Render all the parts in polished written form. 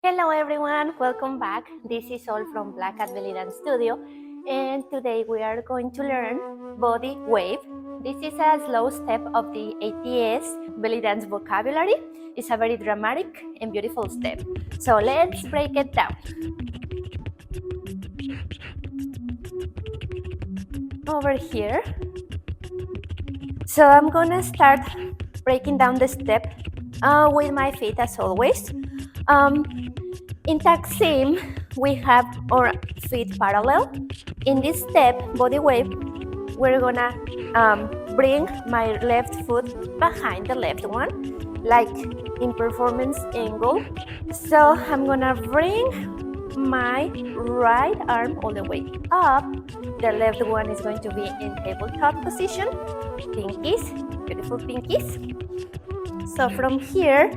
Hello everyone, welcome back. This is all from Black Cat Bellydance Studio, and today we are going to learn body wave. This is a slow step of the Ats Bellydance vocabulary. It's a very dramatic and beautiful step. So let's break it down. Over here. So I'm gonna start breaking down the step with my feet as always. In Taksim, we have our feet parallel. In this step, body wave, we're gonna bring my left foot behind the left one, like in performance angle. So I'm gonna bring my right arm all the way up. The left one is going to be in tabletop position. Pinkies, beautiful pinkies. So from here,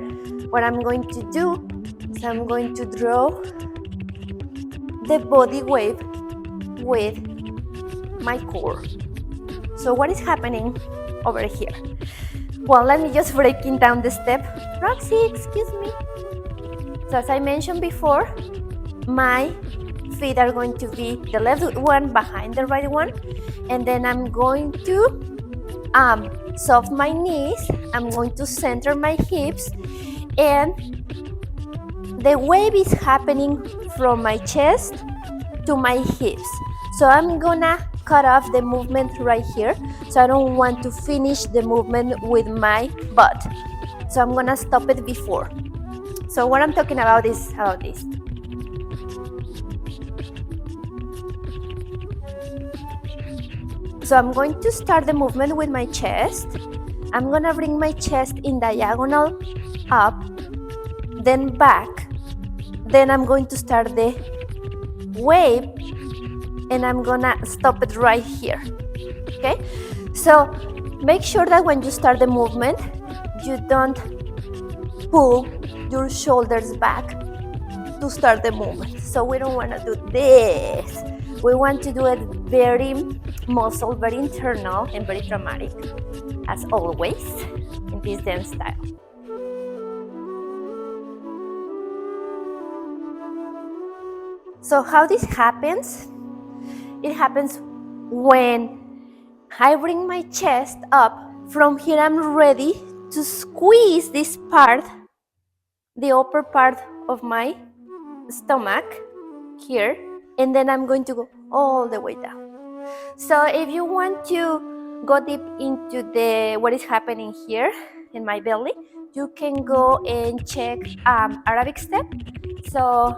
what I'm going to do is I'm going to draw the body wave with my core. So what is happening over here? Well, let me just breaking down the step. Roxy, excuse me. So as I mentioned before, my feet are going to be the left one behind the right one, and then I'm going to soft my knees. I'm going to center my hips, and the wave is happening from my chest to my hips. So I'm gonna cut off the movement right here. So I don't want to finish the movement with my butt. So I'm gonna stop it before. So what I'm talking about is about this. So I'm going to start the movement with my chest. I'm gonna bring my chest in diagonal up, then back. Then I'm going to start the wave, and I'm gonna stop it right here. Okay? So make sure that when you start the movement, you don't pull your shoulders back to start the movement. So we don't want to do this. We want to do it very muscle, very internal, and very dramatic, as always, in this dance style. So how this happens? It happens when I bring my chest up. From here, I'm ready to squeeze this part, the upper part of my stomach here, and then I'm going to go all the way down. So if you want to go deep into what is happening here in my belly, you can go and check Arabic step. So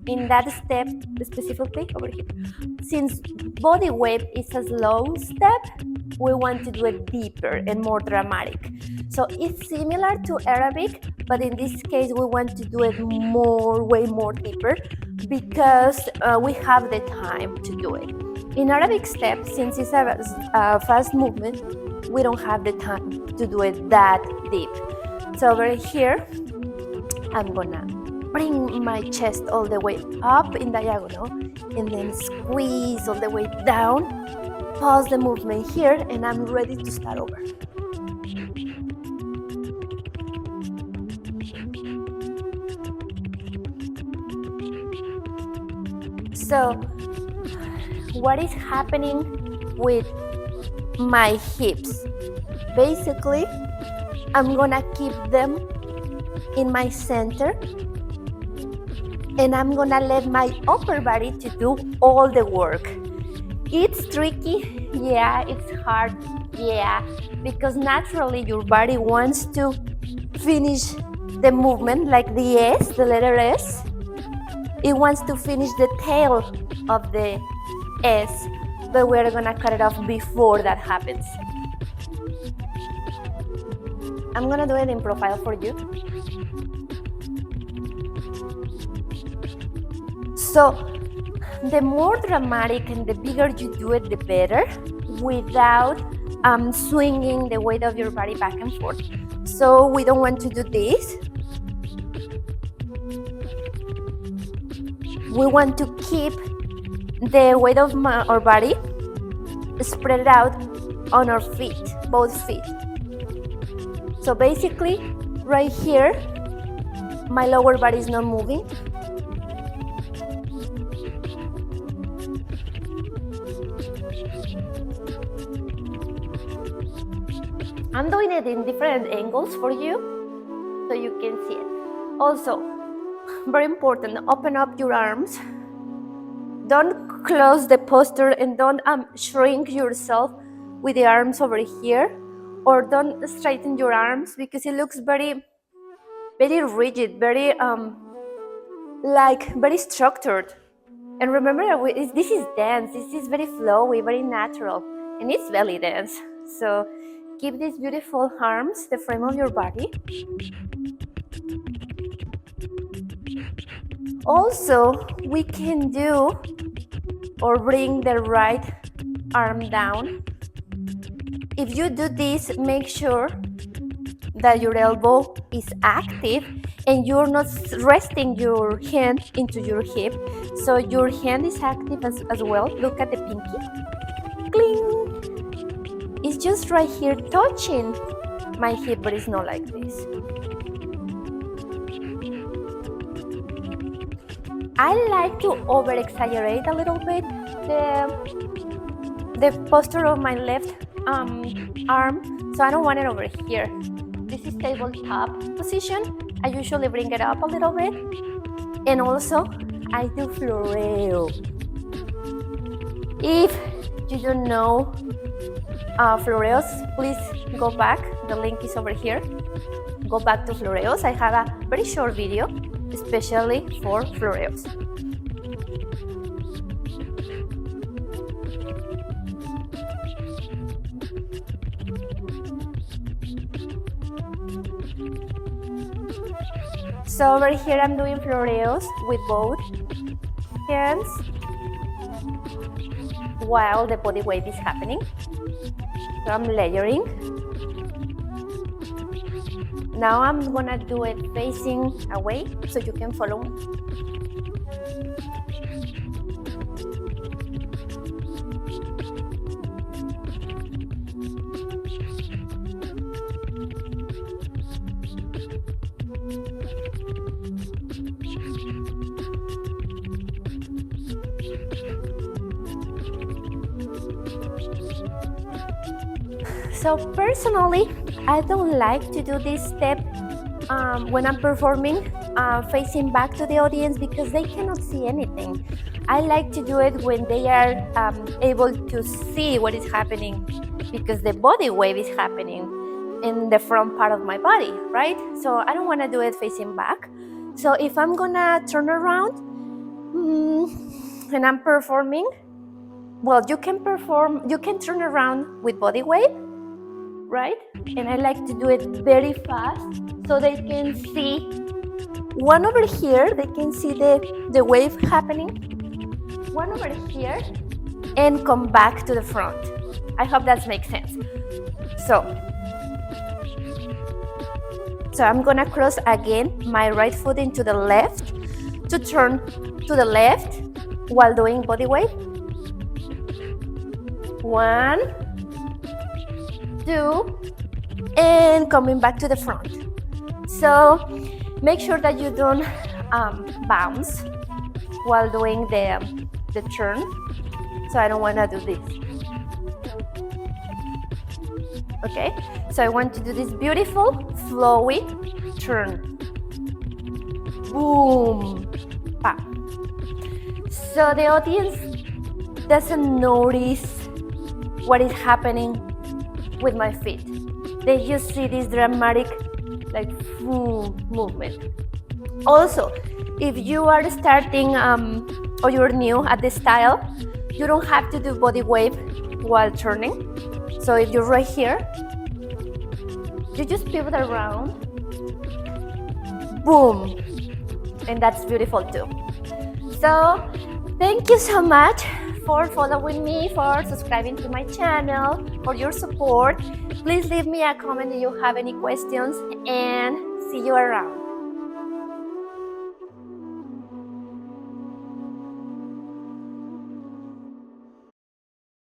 in that step, specifically over here, since body wave is a slow step, we want to do it deeper and more dramatic. So it's similar to Arabic, but in this case, we want to do it way more deeper, because we have the time to do it. In Arabic step, since it's a fast movement, we don't have the time to do it that deep. So over here, I'm gonna bring my chest all the way up in diagonal, and then squeeze all the way down. Pause the movement here, and I'm ready to start over. So what is happening with my hips? Basically, I'm gonna keep them in my center, and I'm gonna let my upper body to do all the work. It's tricky, yeah, it's hard, yeah, because naturally your body wants to finish the movement, like the S, the letter S. It wants to finish the tail of the S, but we're gonna cut it off before that happens. I'm gonna do it in profile for you. So the more dramatic and the bigger you do it, the better, without swinging the weight of your body back and forth. So we don't want to do this. We want to keep the weight of our body spread out on our feet, both feet. So basically, right here, my lower body is not moving. I'm doing it in different angles for you so you can see it. Also, very important, open up your arms. Don't close the posture and don't shrink yourself with the arms over here, or don't straighten your arms because it looks very rigid, very very structured. And remember, this is dance. This is very flowy, very natural, and it's belly dance. So keep these beautiful arms, the frame of your body. Also, we can do or bring the right arm down. If you do this, make sure that your elbow is active and you're not resting your hand into your hip. So your hand is active as well. Look at the pinky. Cling! It's just right here touching my hip, but it's not like this. I like to over-exaggerate a little bit the posture of my left arm, so I don't want it over here. This is tabletop position. I usually bring it up a little bit, and also I do floreo. If you don't know floreos, please go back. The link is over here. Go back to floreos. I have a very short video especially for floreos. So over here I'm doing floreos with both hands while the body wave is happening. So I'm layering. Now I'm gonna do it facing away so you can follow me. So personally, I don't like to do this step when I'm performing facing back to the audience because they cannot see anything. I like to do it when they are able to see what is happening because the body wave is happening in the front part of my body, right? So I don't want to do it facing back. So if I'm gonna turn around and I'm performing, well, you can turn around with body wave, right? And I like to do it very fast so they can see one over here, they can see the wave happening, one over here, and come back to the front. I hope that makes sense. So I'm gonna cross again my right foot into the left to turn to the left while doing body wave. 1, 2, and coming back to the front. So make sure that you don't bounce while doing the turn. So I don't want to do this. Okay, so I want to do this beautiful flowy turn. Boom, pop. So the audience doesn't notice what is happening with my feet. They just see this dramatic movement. Also, if you are starting or you're new at this style, you don't have to do body wave while turning. So if you're right here, you just pivot around, boom, and that's beautiful too. So thank you so much for following me, for subscribing to my channel, for your support. Please leave me a comment if you have any questions, and see you around.